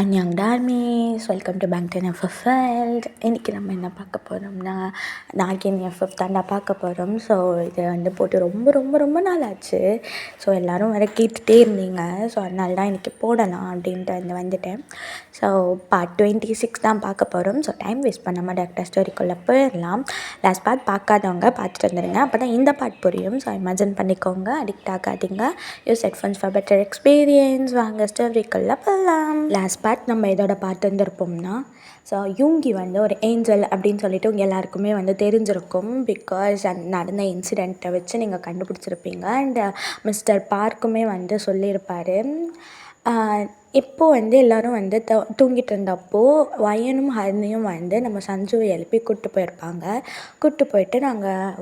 Annyeong Darmies, welcome to bank FF world. இன்றைக்கி நம்ம என்ன பார்க்க போகிறோம்னா, நாகின் எஃப்எஃப் தாண்டா பார்க்க போகிறோம். ஸோ இதை போட்டு ரொம்ப ரொம்ப ரொம்ப நாள் ஆச்சு. ஸோ எல்லோரும் வேறு கேட்டுகிட்டே இருந்தீங்க. ஸோ அதனால தான் இன்றைக்கி போடலாம் அப்படின்ட்டு வந்துட்டேன். ஸோ பார்ட் 26 தான் பார்க்க போகிறோம். ஸோ டைம் வேஸ்ட் பண்ணாமல் டேரக்டாக ஸ்டோரிக்குள்ளே போயிடலாம். லாஸ்ட் பார்ட் பார்க்காதவங்க பார்த்துட்டு வந்துடுங்க, அப்போ தான் இந்த பார்ட் புரியும். ஸோ இமேஜின் பண்ணிக்கோங்க, அடிக்ட் ஆகாதீங்க. Use headphones for better experience. வாங்க ஸ்டோரிக்குள்ளே போகலாம். லாஸ்ட் பார்ட் நம்ம இதோட பார்த்து வந்திருப்போம்னா, ஸோ யூங்கி ஒரு ஏஞ்சல் அப்படின்னு சொல்லிட்டு உங்கள் எல்லாருக்குமே தெரிஞ்சிருக்கும். பிகாஸ் நடந்த இன்சிடெண்ட்டை வச்சு நீங்கள் கண்டுபிடிச்சிருப்பீங்க. அண்ட் மிஸ்டர் பார்க்குமே சொல்லியிருப்பார். இப்போது எல்லோரும் தூங்கிட்டு இருந்தப்போ வயனும் ஹரிணியும் நம்ம சஞ்சுவை எழுப்பி கூப்பிட்டு போயிருப்பாங்க. கூப்பிட்டு போயிட்டு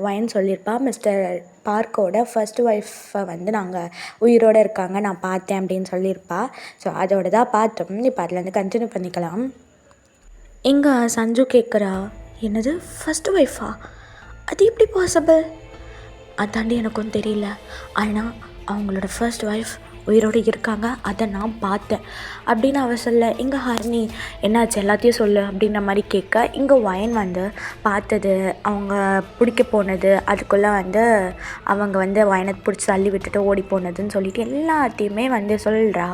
வயன் சொல்லியிருப்பா, மிஸ்டர் பார்க்கோட ஃபர்ஸ்ட் ஒய்ஃபை நாங்கள் உயிரோடு இருக்காங்க, நான் பார்த்தேன் அப்படின்னு சொல்லியிருப்பா. ஸோ அதோட தான் பார்த்தோம். இப்போ அதுலேருந்து கண்டினியூ பண்ணிக்கலாம். இங்கே சஞ்சு கேட்குறா, என்னது ஃபர்ஸ்ட் ஒய்ஃபா? அது எப்படி பாசிபிள்? அதாண்டி எனக்கும் தெரியல. ஆனால் அவங்களோட ஃபர்ஸ்ட் ஒய்ஃப் உயிரோடு இருக்காங்க, அதை நான் பார்த்தேன் அப்படின்னு அவ சொல்ல, இங்கே ஹரிணி என்னாச்சு எல்லாத்தையும் சொல்லு அப்படின்ற மாதிரி கேட்க, இங்கே வயன் பார்த்தது, அவங்க பிடிக்க போனது, அதுக்குள்ளே அவங்க வயனை பிடிச்சி தள்ளி விட்டுட்டு ஓடி போனதுன்னு சொல்லிட்டு எல்லாத்தையுமே சொல்கிறா.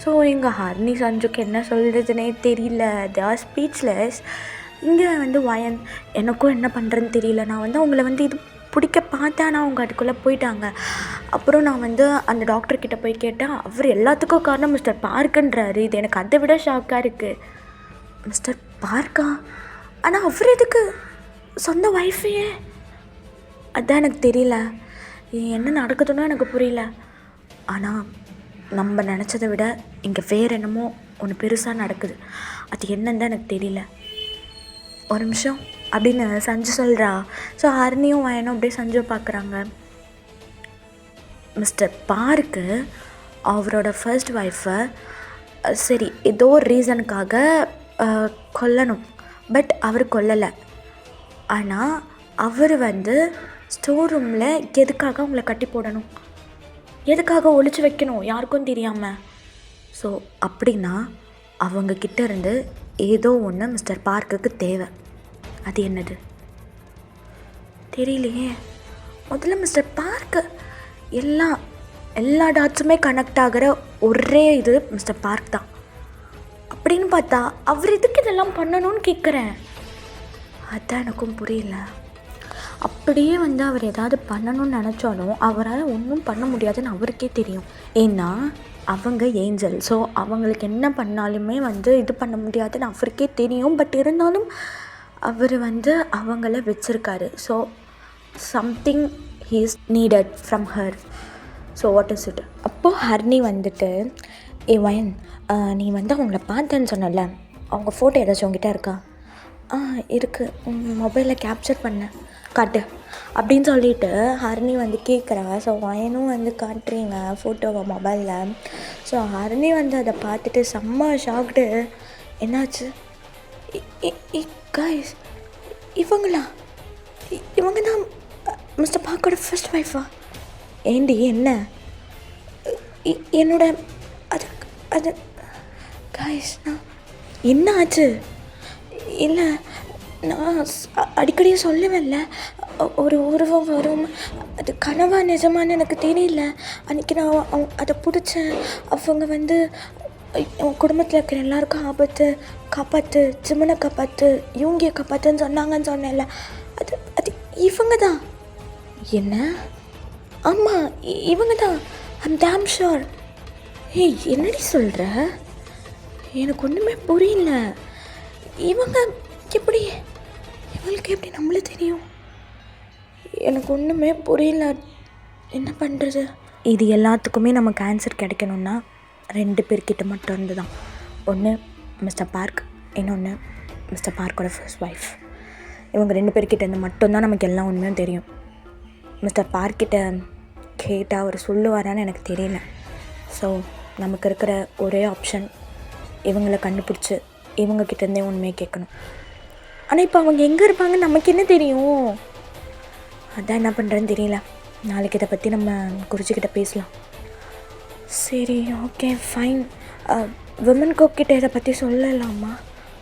ஸோ இங்கே ஹரிணி சஞ்சுக்கு என்ன சொல்கிறதுனே தெரியல. They are speechless. இங்கே வயன், எனக்கும் என்ன பண்ணுறதுன்னு தெரியல, நான் அவங்கள இது பிடிக்க பார்த்தேன், ஆனால் அவங்க அதுக்குள்ளே போயிட்டாங்க. அப்புறம் நான் அந்த டாக்டர்கிட்ட போய் கேட்டேன், அவர் எல்லாத்துக்கும் காரணம் மிஸ்டர் பார்க்குன்றாரு. இது எனக்கு அதை விட ஷாக்காக இருக்குது. மிஸ்டர் பார்க்கா? ஆனால் அவர் எதுக்கு சொந்த ஒய்ஃபையே? அதுதான் எனக்கு தெரியல. என்ன நடக்குதுன்னு எனக்கு புரியல. ஆனால் நம்ம நினச்சதை விட இங்கே வேறு என்னமோ ஒன்று பெருசாக நடக்குது. அது என்னன்னு தான் எனக்கு தெரியல. ஒரு நிமிஷம் அப்படின்னு சஞ்சு சொல்கிறா. ஸோ ஹரிணியும் வயனும் அப்படியே சஞ்சுவை பார்க்குறாங்க. மிஸ்டர் பார்க்கு அவரோட ஃபர்ஸ்ட் ஒய்ஃபை சரி ஏதோ ஒரு ரீசனுக்காக கொல்லணும், பட் அவர் கொல்லலை. ஆனால் அவர் ஸ்டோர் ரூமில் எதுக்காக அவங்கள கட்டி போடணும், எதுக்காக ஒளிச்சு வைக்கணும் யாருக்கும் தெரியாமல்? ஸோ அப்படின்னா அவங்கக்கிட்ட இருந்து ஏதோ ஒன்று மிஸ்டர் பார்க்குக்கு தேவை. அது என்னது தெரியலையே. முதல்ல மிஸ்டர் பார்க்கு எல்லா டாட்ஸுமே கனெக்ட் ஆகிற ஒரே இது மிஸ்டர் பார்க் தான். அப்படின்னு பார்த்தா அவர் எதுக்கு இதெல்லாம் பண்ணணும்னு கேட்குறேன். அதுதான் எனக்கும் புரியல. அப்படியே அவர் ஏதாவது பண்ணணும்னு நினச்சாலும் அவரால் ஒன்றும் பண்ண முடியாதுன்னு அவருக்கே தெரியும். ஏன்னா அவங்க ஏஞ்சல். ஸோ அவங்களுக்கு என்ன பண்ணாலுமே இது பண்ண முடியாதுன்னு அவருக்கே தெரியும். பட் இருந்தாலும் அவர் அவங்கள வச்சுருக்காரு. So something he is needed from her. So what is it? அப்போது ஹரிணி ஏ வயன், நீ அவங்கள பார்த்தேன்னு சொன்னல, அவங்க ஃபோட்டோ ஏதாச்சும் உங்ககிட்ட இருக்கா? இருக்குது, மொபைலில் கேப்சர் பண்ணேன், காட்டு அப்படின்னு சொல்லிட்டு ஹரிணி கேட்குறா. ஸோ வயனும் காட்டுறீங்க ஃபோட்டோவை மொபைலில். ஸோ ஹரிணி அதை பார்த்துட்டு செம்ம ஷாக்டு. என்னாச்சு? கைஸ், இவங்க தான் மிஸ்டர் பார்க்கோட ஃபர்ஸ்ட் ஒய்ஃபா? ஏண்டி என்ன? என்னோட அது கைஸ், நான் என்ன ஆச்சு? இல்லை, நான் அடிக்கடி சொல்லுவேன்ல ஒரு உருவம் வரும், அது கனவா நிஜமானு எனக்கு தெரியல. அன்றைக்கி நான் அதை பிடிச்சேன். அவங்க குடும்பத்தில் இருக்கிற எல்லாருக்கும் ஆபத்து, காப்பாற்று, ஜிம்மனை காப்பாற்று, யூங்கியை காப்பாற்றுன்னு சொன்னாங்கன்னு சொன்னேன்ல, அது இவங்க தான். என்ன? ஆமாம், இவங்க தான். I'm damn sure. ஏய், என்னடி சொல்கிற? எனக்கு ஒன்றுமே புரியல. இவங்களுக்கு எப்படி நம்மளே தெரியும்? எனக்கு ஒன்றுமே புரியல. என்ன பண்ணுறது? இது எல்லாத்துக்குமே நமக்கு ஆன்சர் கிடைக்கணுன்னா 2 பேர்கிட்ட மட்டும் இருந்து தான். ஒன்று மிஸ்டர் பார்க், இன்னொன்று மிஸ்டர் பார்க்கோட ஃபர்ஸ்ட் ஒய்ஃப். இவங்க 2 பேர்கிட்ட இருந்து மட்டும்தான் நமக்கு எல்லா உண்மையும் தெரியும். மிஸ்டர் பார்க்கிட்ட கேட்டால் அவர் சொல்லுவாரான்னு எனக்கு தெரியல. ஸோ நமக்கு இருக்கிற ஒரே ஆப்ஷன் இவங்களை கண்டுபிடிச்சி இவங்கக்கிட்டேருந்தே உண்மையை கேட்கணும். ஆனால் இப்போ அவங்க எங்கே இருப்பாங்கன்னு நமக்கு என்ன தெரியும்? அதான் என்ன பண்ணுறேன்னு தெரியல. நாளைக்கு இதை பற்றி நம்ம குறிச்சிக்கிட்ட பேசலாம். சரி, ஓகே, ஃபைன். விமன் கோக்கிட்ட இதை பற்றி சொல்லலாமா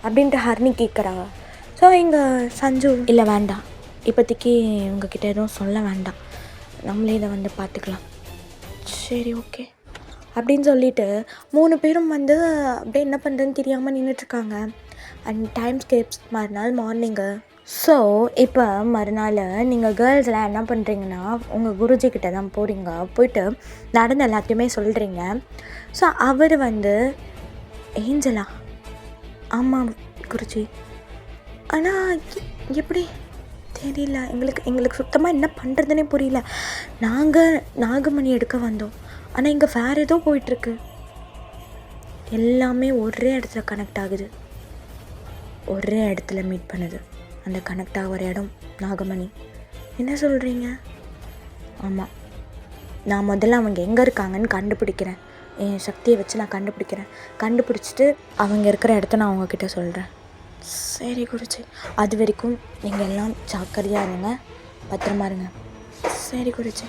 அப்படின்ட்டு ஹரிணி கேட்குறா. ஸோ இங்கே சஞ்சு இல்லை வேண்டாம், இப்போதைக்கு உங்ககிட்ட எதுவும் சொல்ல வேண்டாம், நம்மளே இதை வந்து பார்த்துக்கலாம். சரி ஓகே அப்படின்னு சொல்லிவிட்டு 3 பேரும் வந்து அப்படியே என்ன பண்ணுறதுன்னு தெரியாமல் நின்றுட்டுருக்காங்க. அண்ட் டைம் ஸ்கேப்ஸ் மறுநாள் மார்னிங்கு. ஸோ இப்போ மறுநாள் நீங்கள் கேர்ள்ஸ்லாம் என்ன பண்ணுறீங்கன்னா உங்கள் குருஜிக்கிட்ட தான் போகிறீங்க. போயிட்டு நடந்த எல்லாத்தையுமே சொல்கிறீங்க. ஸோ அவர் வந்து ஏஞ்சலா? ஆமாம் குருஜி. ஆனால் எப்படி தெரியல, எங்களுக்கு சுத்தமாக என்ன பண்ணுறதுனே புரியல. நாங்கள் நாகமணி எடுக்க வந்தோம், ஆனால் இங்கே வேறு ஏதோ போயிட்டுருக்கு. எல்லாமே ஒரே இடத்துல கனெக்ட் ஆகுது, ஒரே இடத்துல மீட் பண்ணுது. அந்த கனெக்ட் ஆகிற இடம் நாகமணி. என்ன சொல்கிறீங்க? ஆமாம், நான் முதல்ல அவங்க எங்கே இருக்காங்கன்னு கண்டுபிடிக்கிறேன். என் சக்தியை வச்சு நான் கண்டுபிடிச்சிட்டு அவங்க இருக்கிற இடத்த நான் அவங்கக்கிட்ட சொல்கிறேன். சரி குருஜி, அது வரைக்கும் நீங்கள் எல்லாம் ஜாக்கிரதையாக இருங்க, பத்திரமா இருங்க. சரி குருஜி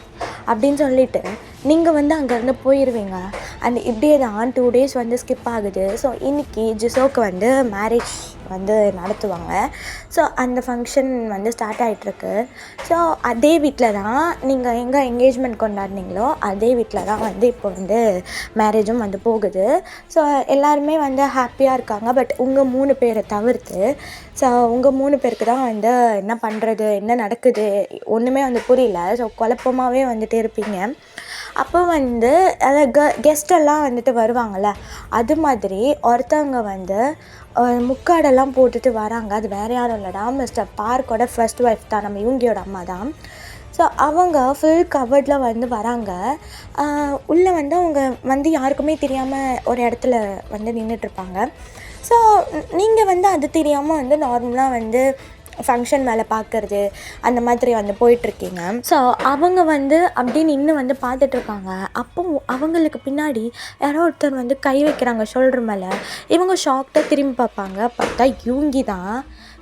அப்படின்னு சொல்லிவிட்டு நீங்கள் வந்து அங்கேருந்து போயிடுவீங்க. அண்ட் இப்படியே தான் 2 days வந்து ஸ்கிப் ஆகுது. ஸோ இன்றைக்கி ஜிசோக்கு வந்து மேரேஜ் வந்து நடத்துவாங்க. ஸோ அந்த ஃபங்க்ஷன் வந்து ஸ்டார்ட் ஆகிட்டுருக்கு. ஸோ அதே வீட்டில் தான் நீங்கள் எங்கே என்கேஜ்மெண்ட் கொண்டாடினீங்களோ அதே வீட்டில் தான் வந்து இப்போ வந்து மேரேஜும் வந்து போகுது. ஸோ எல்லாருமே வந்து ஹாப்பியாக இருக்காங்க. பட் உங்கள் 3 பேரை தவிர்த்து ஸோ உங்கள் 3 பேருக்கு தான் வந்து என்ன பண்ணுறது, என்ன நடக்குது ஒன்றுமே வந்து புரியல. ஸோ குழப்பமாகவே வந்துட்டு இருப்பீங்க. அப்போ வந்து அதை கெஸ்டெல்லாம் வந்துட்டு வருவாங்கள்ல, அது மாதிரி ஒருத்தவங்க வந்து முக்காடெல்லாம் போட்டுட்டு வராங்க. அது வேறு யாரும் இல்லைடா, மிஸ்டர் பார்க்கோட ஃபர்ஸ்ட் ஒய்ஃப் தான், நம்ம இவங்கியோட அம்மா தான். ஸோ அவங்க ஃபுல் கவர்டில் வந்து வராங்க. உள்ளே வந்து அவங்க வந்து யாருக்குமே தெரியாமல் ஒரு இடத்துல வந்து நின்றுட்டுருப்பாங்க. ஸோ நீங்கள் வந்து அது தெரியாமல் வந்து நார்மலாக வந்து ஃபங்க்ஷன் மேலே பார்க்குறது அந்த மாதிரி வந்து போயிட்டுருக்கீங்க. ஸோ அவங்க வந்து அப்படின்னு இன்னும் வந்து பார்த்துட்ருக்காங்க. அப்போ அவங்களுக்கு பின்னாடி யாரோ ஒருத்தர் வந்து கை வைக்கிறாங்க ஷோல்டர் மேலே. இவங்க ஷாக்டாக திரும்பி பார்ப்பாங்க. பார்த்தா யூங்கி தான்.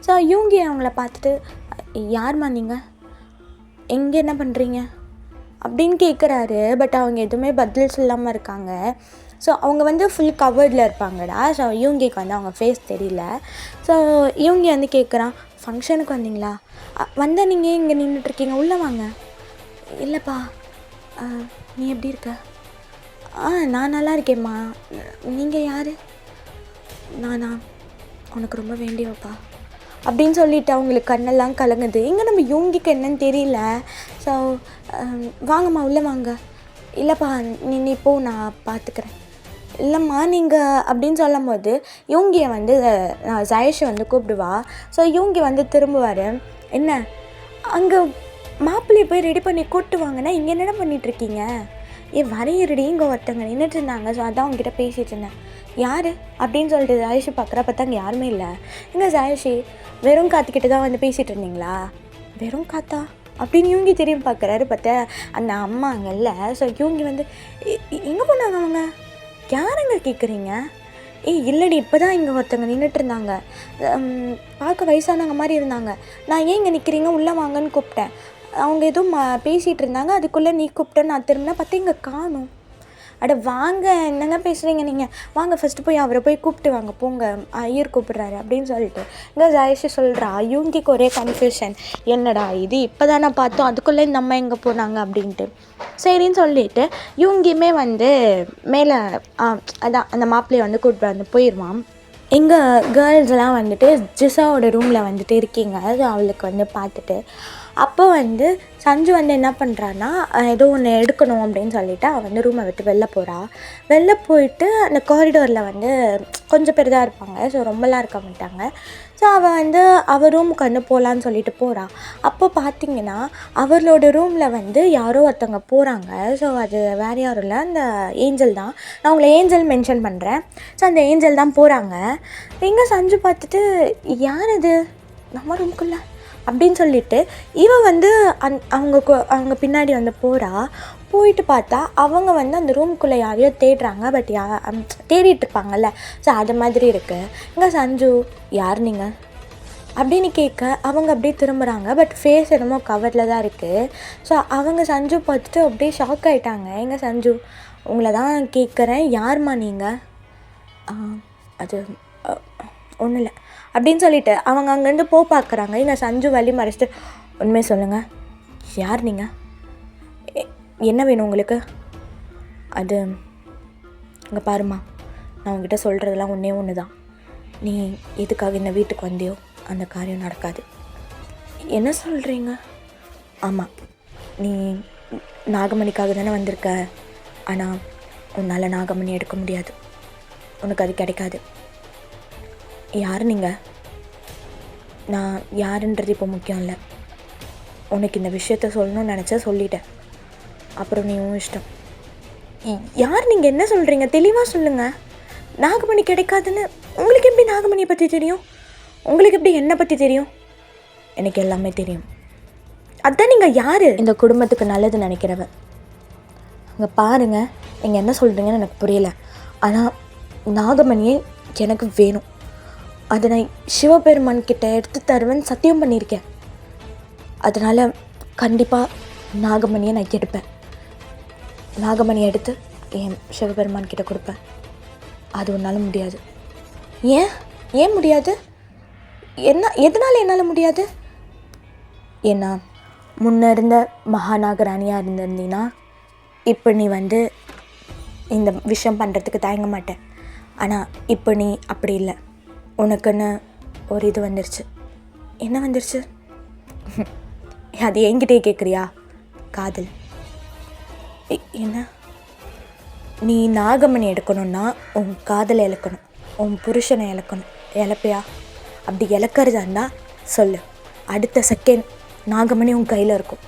ஸோ யூங்கி அவங்கள பார்த்துட்டு, யார்மா நீங்கள், எங்கே என்ன பண்ணுறீங்க அப்படின்னு கேட்குறாரு. பட் அவங்க எதுவுமே பதில் சொல்லாமல் இருக்காங்க. ஸோ அவங்க வந்து ஃபுல் கவர்டில் இருப்பாங்கடா. ஸோ யூங்கிக்கு வந்து அவங்க ஃபேஸ் தெரியல. ஸோ யூங்கி வந்து கேட்குறான், ஃபங்க்ஷனுக்கு வந்தீங்களா? வந்தால் நீங்கள் இங்கே நின்றுட்டுருக்கீங்க, உள்ளே வாங்க. இல்லைப்பா, நீ எப்படி இருக்க? நான் நல்லா இருக்கேம்மா. நீங்கள் யார்? நானா உனக்கு ரொம்ப வேண்டியவப்பா அப்படின்னு சொல்லிவிட்டு அவங்களுக்கு கண்ணெல்லாம் கலங்குது. இங்கே நம்ம யூங்கிக்கு என்னன்னு தெரியல. ஸோ வாங்கம்மா உள்ளே வாங்க. இல்லைப்பா நீ போ, நான் பார்த்துக்கிறேன். இல்லைம்மா நீங்கள் அப்படின்னு சொல்லும் போது யூங்கியை வந்து ஜயேஷை வந்து கூப்பிடுவா. ஸோ யூங்கி வந்து திரும்புவார். என்ன அங்கே மாப்பிள்ளையை போய் ரெடி பண்ணி கூப்பிட்டு வாங்கன்னா இங்கே என்னென்ன பண்ணிகிட்ருக்கீங்க? வரையறடி, இங்கே ஒருத்தங்க நின்றுட்டு இருந்தாங்க. ஸோ அதான் அவங்ககிட்ட பேசிகிட்டு இருந்தேன். யார் அப்படின்னு சொல்லிட்டு ஜாயேஷை பார்க்குறா. பார்த்தா அங்கே யாருமே இல்லை. எங்கே ஜாயேஷி, வெறும் காத்துக்கிட்டு தான் வந்து பேசிகிட்டு இருந்தீங்களா? வெறும் காத்தா அப்படின்னு யூங்கி திரும்பி பார்க்குறாரு. பார்த்தா அந்த அம்மா அங்கே இல்லை. ஸோ யூங்கி வந்து எங்கே போனாங்க அவங்க? யாருங்க கேட்குறீங்க? இல்லைடி, இப்போ தான் இங்கே ஒருத்தங்க நின்றுட்டு இருந்தாங்க, பார்க்க வயசானவங்க மாதிரி இருந்தாங்க. நான் ஏன் இங்கே நிற்கிறீங்க, உள்ளே வாங்கன்னு கூப்பிட்டேன். அவங்க எதுவும் பேசிகிட்டு இருந்தாங்க, அதுக்குள்ளே நீ கூப்பிட்டேன்னு நான் திரும்பினா பார்த்தா இங்கே காணும். அட வாங்க, என்னங்க பேசுகிறீங்க நீங்கள்? வாங்க ஃபஸ்ட்டு போய் அவரை போய் கூப்பிட்டு வாங்க, போங்க, ஐயர் கூப்பிட்றாரு அப்படின்னு சொல்லிட்டு இங்கே ஜாயேஷ் சொல்கிறா. யூங்கிக்கு ஒரே கன்ஃபியூஷன், என்னடா இது இப்போ தானே பார்த்தோம், அதுக்குள்ளே இந்த அம்மா எங்கே போனாங்க அப்படின்ட்டு. சரின்னு சொல்லிவிட்டு யூங்கியுமே வந்து மேலே அதான் அந்த மாப்பிள்ளையை வந்து கூப்பிட்டு வந்து போயிடுவான். எங்கள் கேர்ள்ஸ்லாம் வந்துட்டு ஜிசாவோட ரூமில் வந்துட்டு இருக்கீங்க. அது அவளுக்கு வந்து பார்த்துட்டு அப்போ வந்து சஞ்சு வந்து என்ன பண்ணுறான்னா, ஏதோ ஒன்று எடுக்கணும் அப்படின்னு சொல்லிவிட்டு அவள் வந்து ரூமை விட்டு வெளில போகிறா. வெளில போயிட்டு அந்த காரிடோரில் வந்து கொஞ்சம் பேர் தான் இருப்பாங்க. ஸோ ரொம்பலாம் இருக்க மாட்டாங்க. ஸோ அவள் வந்து அவள் ரூமுக்கு வந்து போகலான்னு சொல்லிட்டு போகிறா. அப்போ பார்த்திங்கன்னா அவளோட ரூமில் வந்து யாரோ ஒருத்தவங்க போகிறாங்க. ஸோ அது வேறு யாரும் இல்லை, அந்த ஏஞ்சல் தான். நான் உங்களை ஏஞ்சல் மென்ஷன் பண்ணுறேன். ஸோ அந்த ஏஞ்சல் தான் போகிறாங்க. எங்கே சஞ்சு பார்த்துட்டு, யார் அது நம்ம ரூமுக்குள்ளே அப்படின்னு சொல்லிட்டு இவன் வந்து அவங்க பின்னாடி வந்து போகிறா. போயிட்டு பார்த்தா அவங்க வந்து அந்த ரூமுக்குள்ளே யாரையோ தேடுறாங்க. பட் தேடிட்டு இருப்பாங்கல்ல, ஸோ அது மாதிரி இருக்குது. இங்கே சஞ்சு, யார் நீங்கள் அப்படின்னு கேட்க அவங்க அப்படியே திரும்புகிறாங்க. பட் ஃபேஸ் என்னமோ கவரில் தான் இருக்குது. ஸோ அவங்க சஞ்சு பார்த்துட்டு அப்படியே ஷாக் ஆகிட்டாங்க. எங்கே சஞ்சு, உங்களை தான் கேட்குறேன், யார்மா நீங்கள் ஆ, அது ஒன்றும் இல்லை அப்படின்னு சொல்லிட்டு அவங்க அங்கேருந்து பார்க்குறாங்க. இங்கே சஞ்சு வழி மறைச்சிட்டு, உண்மையை சொல்லுங்கள், யார் நீங்கள், என்ன வேணும் உங்களுக்கு? அது இங்கே பாருமா, நான் உங்ககிட்ட சொல்கிறதெல்லாம் ஒன்று தான். நீ எதுக்காக இந்த வீட்டுக்கு வந்தியோ அந்த காரியம் நடக்காது. என்ன சொல்கிறீங்க? ஆமாம், நீ நாகமணிக்காக தானே வந்திருக்க. ஆனால் உன்னால் நாகமணி எடுக்க முடியாது, உனக்கு அது கிடைக்காது. யார் நீங்கள்? நான் யாருன்றது இப்போ முக்கியம் இல்லை. உனக்கு இந்த விஷயத்த சொல்லணும்னு நினச்சா சொல்லிட்டேன், அப்புறம் நீ உன் இஷ்டம். யார் நீங்கள்? என்ன சொல்கிறீங்க? தெளிவாக சொல்லுங்கள். நாகமணி கிடைக்காதுன்னு உங்களுக்கு எப்படி நாகமணியை பற்றி தெரியும்? உங்களுக்கு எப்படி என்னை பற்றி தெரியும்? எனக்கு எல்லாமே தெரியும். அதுதான் நீங்கள் யார்? இந்த குடும்பத்துக்கு நல்லது நினைக்கிறவ. அங்கே பாருங்கள், நீங்கள் என்ன சொல்கிறீங்கன்னு எனக்கு புரியல. ஆனால் நாகமணியை எனக்கு வேணும். அதை நான் சிவபெருமான் கிட்ட எடுத்து தருவேன்னு சத்தியம் பண்ணியிருக்கேன். அதனால் கண்டிப்பாக நாகமணியை நான் எடுப்பேன். நாகமணியை எடுத்து என் சிவபெருமான் கிட்ட கொடுப்பேன். அது ஒன்றால் முடியாது. ஏன் முடியாது? எதனால் என்னால் முடியாது? ஏன்னா முன்ன இருந்த மகாநாகராணியாக இருந்திருந்தீன்னா இப்போ நீ இந்த விஷயம் பண்ணுறதுக்கு தயங்க மாட்டேன். ஆனால் இப்போ நீ அப்படி இல்லை. உனக்குன்னு ஒரு இது வந்துருச்சு. என்ன வந்துருச்சு? அது என்கிட்டயே கேட்குறியா? காதல். என்ன? நீ நாகமணி எடுக்கணும்னா உன் காதலை இழக்கணும், உன் புருஷனை இழக்கணும். இழப்பியா? அப்படி இழக்கிறதா இருந்தால் சொல்லு, அடுத்த செகண்ட் நாகமணி உன் கையில் இருக்கும்.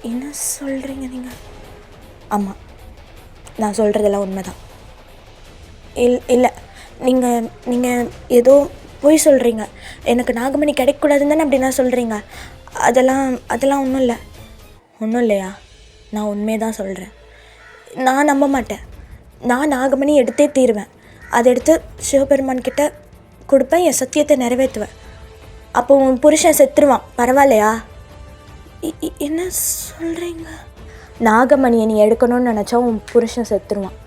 என்ன சொல்கிறீங்க நீங்கள்? ஆமாம், நான் சொல்கிறதெல்லாம் உண்மைதான். இல்லை, நீங்கள் ஏதோ போய் சொல்கிறீங்க. எனக்கு நாகமணி கிடைக்கக்கூடாதுன்னு தானே அப்படின்னா சொல்கிறீங்க. அதெல்லாம் ஒன்றும் இல்லை. ஒன்றும் இல்லையா? நான் உண்மையை தான் சொல்கிறேன். நான் நம்ப மாட்டேன். நான் நாகமணி எடுத்தே தீருவேன். அதை எடுத்து சிவபெருமான் கிட்ட கொடுப்பேன், என் சத்தியத்தை நிறைவேற்றுவேன். அப்போ உன் புருஷன் செத்துருவான், பரவாயில்லையா? என்ன சொல்கிறீங்க? நாகமணியை நீ எடுக்கணும்னு நினச்சா உன் புருஷன் செத்துருவான்.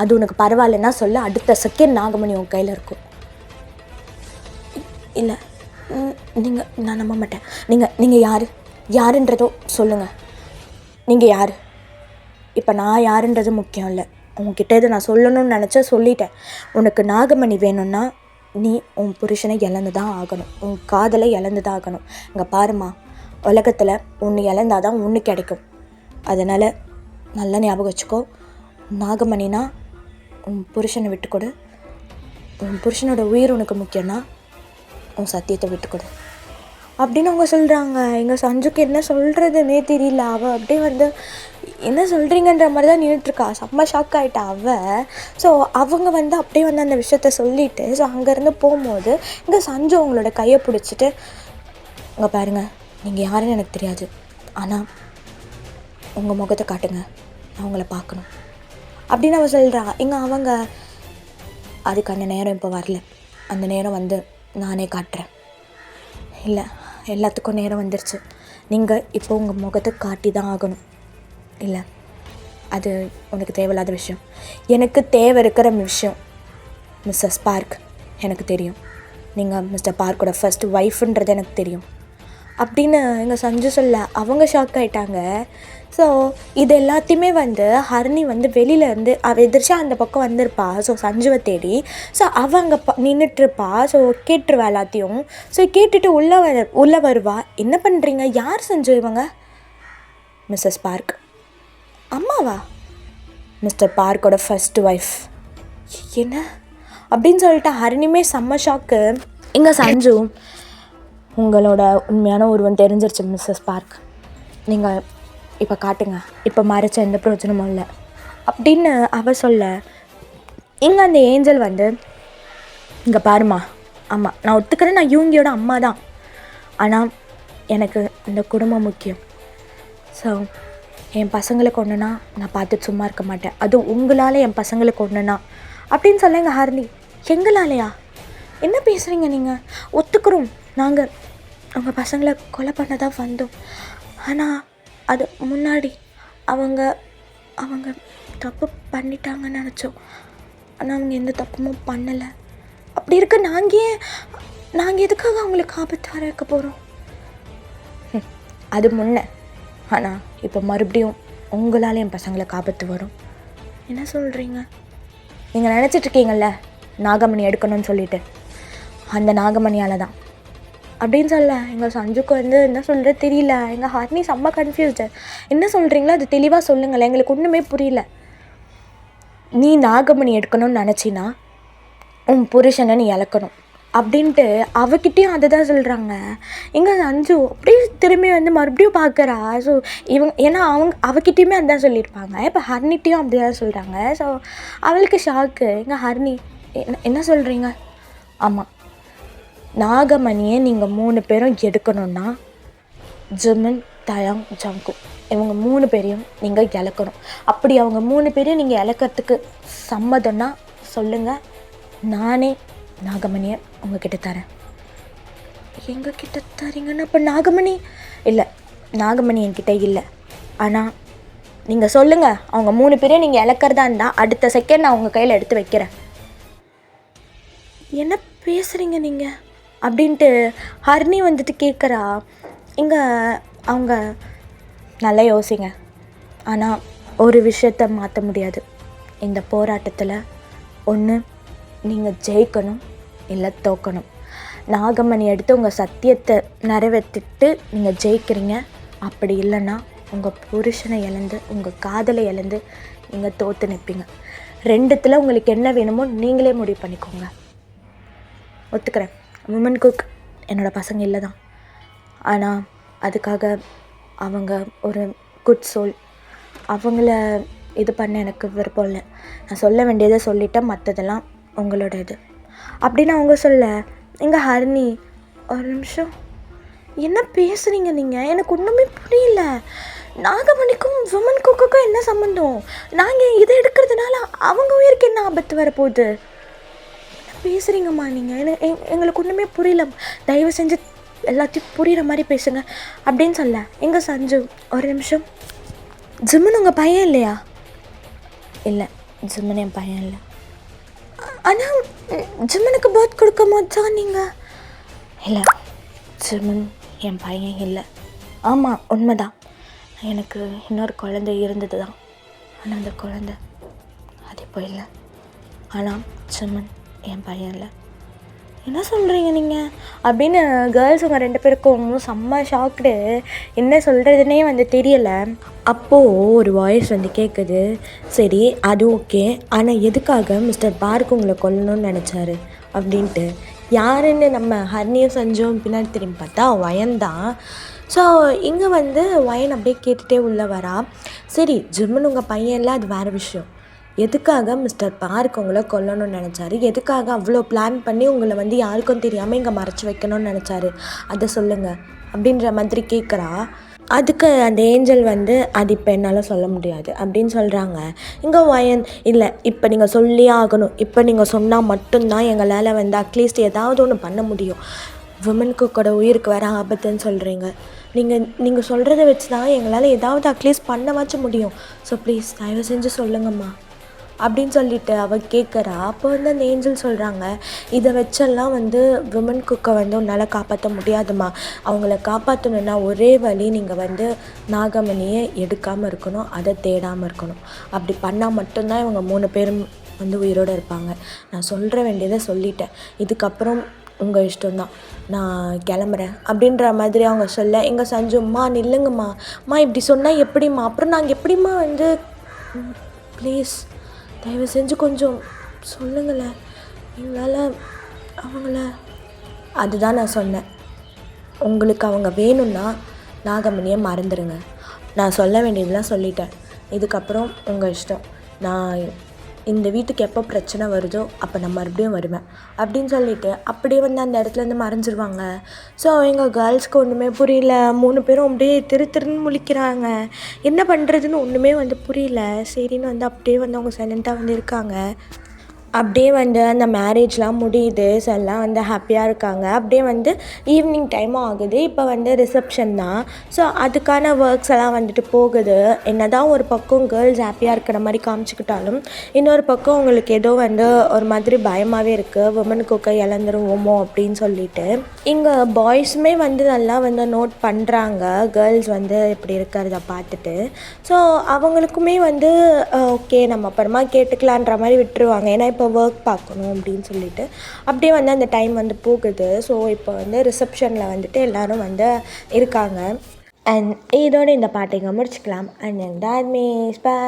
அது உனக்கு பரவாயில்லன்னா சொல்ல, அடுத்த செகண்ட் நாகமணி உன் கையில் இருக்கும். இல்லை, நான் நம்ப மாட்டேன். நீங்கள் யாருன்றதோ சொல்லுங்கள். நீங்கள் யார்? இப்போ நான் யாருன்றது முக்கியம் இல்லை. உன்கிட்ட இதை நான் சொல்லணும்னு நினச்சா சொல்லிட்டேன். உனக்கு நாகமணி வேணும்னா நீ உன் புருஷனை இழந்து தான் ஆகணும், உன் காதலை இழந்து தான் ஆகணும். இங்கே பாருமா, உலகத்தில் ஒன்று இழந்தால் தான் ஒன்று கிடைக்கும். அதனால் நல்லா ஞாபகம் வச்சுக்கோ. நாகமணினா உன் புருஷனை விட்டுக்கொடு. உன் புருஷனோட உயிர் உனக்கு முக்கியம்னா உன் சத்தியத்தை விட்டுக்கொடு அப்படின்னு அவங்க சொல்கிறாங்க. எங்கள் சஞ்சுக்கு என்ன சொல்கிறதுனே தெரியல. அவள் அப்படியே என்ன சொல்கிறீங்கன்ற மாதிரி தான் நின்றுட்டுருக்கா. செம்ம ஷாக் ஆகிட்டா அவள். ஸோ அவங்க அப்படியே அந்த விஷயத்த சொல்லிவிட்டு ஸோ அங்கேருந்து போகும்போது இங்கே சஞ்சு அவங்களோட கையை பிடிச்சிட்டு, அங்கே பாருங்கள், நீங்கள் யாருன்னு எனக்கு தெரியாது, ஆனால் உங்கள் முகத்தை காட்டுங்க, நான் உங்களை பார்க்கணும் அப்படின்னு அவள் சொல்கிறா. இங்கே அவங்க அதுக்கான நேரம் இப்போ வரல, அந்த நேரம் நானே காட்டுறேன். இல்லை, எல்லாத்துக்கும் நேரம் வந்துருச்சு. நீங்கள் இப்போ உங்கள் முகத்தை காட்டி தான் ஆகணும். இல்லை, அது உனக்கு தேவையில்லாத விஷயம். எனக்கு தேவை இருக்கிற விஷயம் மிஸ்ஸஸ் பார்க் எனக்கு தெரியும். நீங்கள் மிஸ்டர் பார்க்கோட ஃபர்ஸ்ட் ஒய்ஃப்ன்றது எனக்கு தெரியும் அப்படின்னு எங்கள் சஞ்சு சொல்ல அவங்க ஷாக் ஆகிட்டாங்க. ஸோ இது எல்லாத்தையுமே ஹரிணி வெளியிலேருந்து அவள் எதிர்த்து அந்த பக்கம் வந்திருப்பா. ஸோ சஞ்சுவை தேடி. ஸோ அவள் அங்கே நின்றுட்டுருப்பா. ஸோ கேட்டுருவா எல்லாத்தையும். ஸோ கேட்டுட்டு உள்ளே வருவா. என்ன பண்ணுறீங்க? யார் சஞ்சு இவங்க? Mrs Park. அம்மாவா? மிஸ்டர் பார்க்கோட ஃபர்ஸ்ட் ஒய்ஃப். என்ன அப்படின்னு சொல்லிட்டு ஹரிணியுமே செம்ம ஷாக்கு. இங்கே சஞ்சு, உங்களோட உண்மையான உருவம் தெரிஞ்சிருச்சு மிஸ்ஸஸ் பார்க், நீங்கள் இப்போ காட்டுங்க, இப்போ மறைச்ச எந்த பிரயோஜனமும் இல்லை அப்படின்னு அவ சொல்ல, இங்கே அந்த ஏஞ்சல் இங்கே பாருமா, ஆமாம் நான் ஒத்துக்கிறேன், நான் யூங்கியோட அம்மா தான், ஆனால் எனக்கு இந்த குடும்பம் முக்கியம். ஸோ என் பசங்களுக்கு ஒன்றுனா நான் பார்த்துட்டு சும்மா இருக்க மாட்டேன். அதுவும் உங்களால் என் பசங்களுக்கு ஒன்றுனா அப்படின்னு சொல்ல எங்கள் ஹரிணி, எங்களாலையா? என்ன பேசுகிறீங்க நீங்கள்? ஒத்துக்கிறோம், நாங்கள் அவங்க பசங்களை கொலை பண்ண தான் வந்தோம். ஆனால் அது முன்னாடி அவங்க தப்பு பண்ணிட்டாங்கன்னு நினச்சோம். ஆனால் அவங்க எந்த தப்பும் பண்ணலை. அப்படி இருக்க நாங்கள் எதுக்காக அவங்களுக்கு ஆபத்து வர வைக்க போகிறோம்? அது முன்ன. ஆனால் இப்போ மறுபடியும் உங்களால் என் பசங்களுக்கு ஆபத்து வரும். என்ன சொல்கிறீங்க? நீங்கள் நினச்சிட்ருக்கீங்கள்ல நாகமணி எடுக்கணும்னு சொல்லிட்டு, அந்த நாகமணியால் தான் அப்படின்னு சொல்ல எங்கள் சஞ்சுக்கு என்ன சொல்கிறது தெரியல. எங்கள் ஹார்னி செம்ம கன்ஃபியூஸ்டு. என்ன சொல்கிறீங்களோ அது தெளிவாக சொல்லுங்களேன், எங்களுக்கு ஒன்றுமே புரியல. நீ நாகமணி எடுக்கணும்னு நினச்சின்னா உன் புருஷனை நீ இழக்கணும் அப்படின்ட்டு அவகிட்டையும் அதை தான் சொல்கிறாங்க. எங்கள் சஞ்சு அப்படியே திரும்பி மறுபடியும் பார்க்குறா. ஸோ ஏன்னா அவகிட்டையுமே அதுதான் சொல்லியிருப்பாங்க. இப்போ ஹர்னிட்டையும் அப்படி தான் சொல்கிறாங்க. ஸோ அவளுக்கு ஷாக்கு. எங்கள் ஹர்னி என்ன சொல்கிறீங்க? ஆமாம், நாகமணியை நீங்கள் 3 பேரும் எடுக்கணுன்னா ஜிமின், தயாங், ஜங்கு இவங்க 3 பேரையும் நீங்கள் இழக்கணும். அப்படி அவங்க 3 பேரையும் நீங்கள் இழக்கிறதுக்கு சம்மதம்னா சொல்லுங்கள், நானே நாகமணியை உங்ககிட்ட தரேன். எங்ககிட்ட தரீங்கன்னா இப்போ நாகமணி இல்லை, நாகமணி என்கிட்ட இல்லை. ஆனால் நீங்கள் சொல்லுங்கள், அவங்க 3 பேரையும் நீங்கள் இழக்கிறதா இருந்தால் அடுத்த செகண்ட் நான் உங்கள் கையில் எடுத்து வைக்கிறேன். என்ன பேசுகிறீங்க நீங்கள் அப்படின்ட்டு ஹர்னி கேட்குறா. இங்கே அவங்க நல்லா யோசிங்க. ஆனால் ஒரு விஷயத்தை மாற்ற முடியாது. இந்த போராட்டத்தில் ஒன்று நீங்கள் ஜெயிக்கணும், இல்லை தோக்கணும். நாகமணி எடுத்து உங்கள் சத்தியத்தை நிறைவேற்றிட்டு நீங்கள் ஜெயிக்கிறீங்க. அப்படி இல்லைன்னா உங்கள் புருஷனை இழந்து உங்கள் காதலை இழந்து நீங்கள் தோற்று நிற்பீங்க. 2த்தில் உங்களுக்கு என்ன வேணுமோ நீங்களே முடிவு பண்ணிக்கோங்க. ஒத்துக்கிறேன், விமன் குக் என்னோடய பசங்க இல்லை தான். ஆனால் அதுக்காக அவங்க ஒரு குட் சோல், அவங்கள இது பண்ண எனக்கு விருப்பம் இல்லை. நான் சொல்ல வேண்டியதை சொல்லிட்டேன், மற்றதெல்லாம் உங்களோட இது அப்படின்னு அவங்க சொல்ல. எங்கள் ஹரிணி ஒரு நிமிஷம், என்ன பேசுகிறீங்க நீங்கள்? எனக்கு ஒன்றுமே புரியல. நாகமணிக்கும் விமன் குக்குக்கும் என்ன சம்மந்தம்? நாங்கள் இதை எடுக்கிறதுனால அவங்க உயிருக்கு என்ன ஆபத்து வரப்போகுது? என்ன பேசுகிறீங்கம்மா நீங்கள்? எங்களுக்கு ஒன்றுமே புரியல. தயவு செஞ்சு எல்லாத்தையும் புரிகிற மாதிரி பேசுங்க அப்படின்னு சொல்ல. எங்கள் சஞ்சு ஒரு நிமிஷம், ஜிம்மன் உங்கள் பையன் இல்லையா? இல்லை, ஜிம்மன் என் பையன் இல்லை. ஆனால் ஜிம்மனுக்கு பர்த் கொடுக்கும் போது தான் நீங்கள். இல்லை, ஜிம்மன் என் பையன் இல்லை. ஆமாம், உண்மைதான். எனக்கு இன்னொரு குழந்தை இருந்தது தான். ஆனால் அந்த குழந்தை அது இப்போ இல்லை. ஆனால் ஜிம்மன் என் பையன் இல்லை. என்ன சொல்கிறீங்க நீங்கள் அப்படின்னு கேர்ள்ஸ் உங்கள் 2 பேருக்கும் செம்ம ஷாக்டு. என்ன சொல்கிறதுனே தெரியலை. அப்போது ஒரு வாய்ஸ் கேட்குது. சரி, அது ஓகே, ஆனால் எதுக்காக மிஸ்டர் பார்க் உங்களை கொல்லணும்னு நினச்சாரு அப்படின்ட்டு. யாருன்னு நம்ம ஹர்னியும் சஞ்சும் பின்னாடி திரும்பி பார்த்தா வயன்தான். ஸோ இங்கே வயன் அப்படியே கேட்டுகிட்டே உள்ளே வரா. சரி, ஜிம்மன் உங்கள் பையன்ல அது வேறு விஷயம். எதுக்காக மிஸ்டர் பார்க் உங்களை கொல்லணும்னு நினச்சாரு? எதுக்காக அவ்வளோ பிளான் பண்ணி உங்களை யாருக்கும் தெரியாமல் இங்கே மறைச்சி வைக்கணும்னு நினச்சாரு? அதை சொல்லுங்கள் அப்படின்ற மாதிரி கேட்குறா. அதுக்கு அந்த ஏஞ்சல் அது இப்போ என்னால் சொல்ல முடியாது அப்படின்னு சொல்கிறாங்க. இங்கே வயன், இல்லை இப்போ நீங்கள் சொல்லியே ஆகணும். இப்போ நீங்கள் சொன்னால் மட்டும்தான் எங்களால் அட்லீஸ்ட் ஏதாவது ஒன்று பண்ண முடியும். விமன் குக்கோட உயிருக்கு வேறு ஆபத்துன்னு சொல்கிறீங்க. நீங்கள் சொல்கிறத வச்சு தான் எங்களால் ஏதாவது அட்லீஸ்ட் பண்ணவாச்சும் முடியும். ஸோ ப்ளீஸ் தயவு செஞ்சு சொல்லுங்கம்மா அப்படின்னு சொல்லிட்டு அவள் கேட்குறா. அப்போ அந்த ஏஞ்சல் சொல்கிறாங்க, இதை வச்செல்லாம் விமன் குக்கை உன்னால் காப்பாற்ற முடியாதுமா. அவங்கள காப்பாற்றணுன்னா ஒரே வழி, நீங்கள் நாகமணியை எடுக்காமல் இருக்கணும், அதை தேடாமல் இருக்கணும். அப்படி பண்ணால் மட்டும்தான் இவங்க 3 பேரும் உயிரோடு இருப்பாங்க. நான் சொல்கிற வேண்டியதை சொல்லிட்டேன், இதுக்கப்புறம் உங்கள் இஷ்டம்தான், நான் கிளம்புறேன் அப்படின்ற மாதிரி அவங்க சொல்ல. எங்கள் சஞ்சும்மா நில்லுங்கம்மா, இப்படி சொன்னால் எப்படிம்மா? அப்புறம் நாங்கள் எப்படிம்மா ப்ளீஸ் தயவு செஞ்சு கொஞ்சம் சொல்லுங்களேன், எங்களால் அவங்கள. அதுதான் நான் சொன்னேன், உங்களுக்கு அவங்க வேணும்னா நாகமணியை மறந்துடுங்க. நான் சொல்ல வேண்டியதெல்லாம் சொல்லிட்டேன், இதுக்கப்புறம் உங்கள் இஷ்டம். நான் இந்த வீட்டுக்கு எப்போ பிரச்சனை வருதோ அப்போ நான் மறுபடியும் வருவேன் அப்படின்னு சொல்லிவிட்டு அப்படியே அந்த இடத்துலேருந்து மறைஞ்சிருவாங்க. ஸோ எங்கள் கேர்ள்ஸ்க்கு ஒன்றுமே புரியல. 3 பேரும் அப்படியே திருன்னு முழிக்கிறாங்க. என்ன பண்ணுறதுன்னு ஒன்றுமே புரியல. சரின்னு அப்படியே அவங்க சைலண்ட்டாக இருக்காங்க. அப்படியே வந்து அந்த மேரேஜ்லாம் முடியுது. ஸோ எல்லாம் வந்து ஹாப்பியாக இருக்காங்க. அப்படியே வந்து ஈவினிங் டைமும் ஆகுது. இப்போ வந்து ரிசப்ஷன் தான். ஸோ அதுக்கான ஒர்க்ஸ் எல்லாம் வந்துட்டு போகுது. என்னதான் ஒரு பக்கம் கேர்ள்ஸ் ஹாப்பியாக இருக்கிற மாதிரி காமிச்சிக்கிட்டாலும், இன்னொரு பக்கம் அவங்களுக்கு ஏதோ வந்து ஒரு மாதிரி பயமாகவே இருக்குது. விமன் குக்கை இழந்துருவோமோ அப்படின்னு சொல்லிட்டு. இங்கே பாய்ஸுமே வந்து நல்லா வந்து நோட் பண்ணுறாங்க. கேர்ள்ஸ் வந்து இப்படி இருக்கிறத பார்த்துட்டு. ஸோ அவங்களுக்குமே வந்து ஓகே நம்ம அப்புறமா கேட்டுக்கலான்ற மாதிரி விட்டுருவாங்க. ஏன்னா இப்போ ஒர்க் பார்க்கணும் அப்படின்னு சொல்லிட்டு. அப்படியே வந்து அந்த டைம் வந்து போகுது. ஸோ இப்போ வந்து ரிசப்ஷனில் வந்துட்டு எல்லோரும் வந்து இருக்காங்க. அண்ட் இதோட இந்த பாட்டை இங்கே முடிச்சுக்கலாம். And that means by.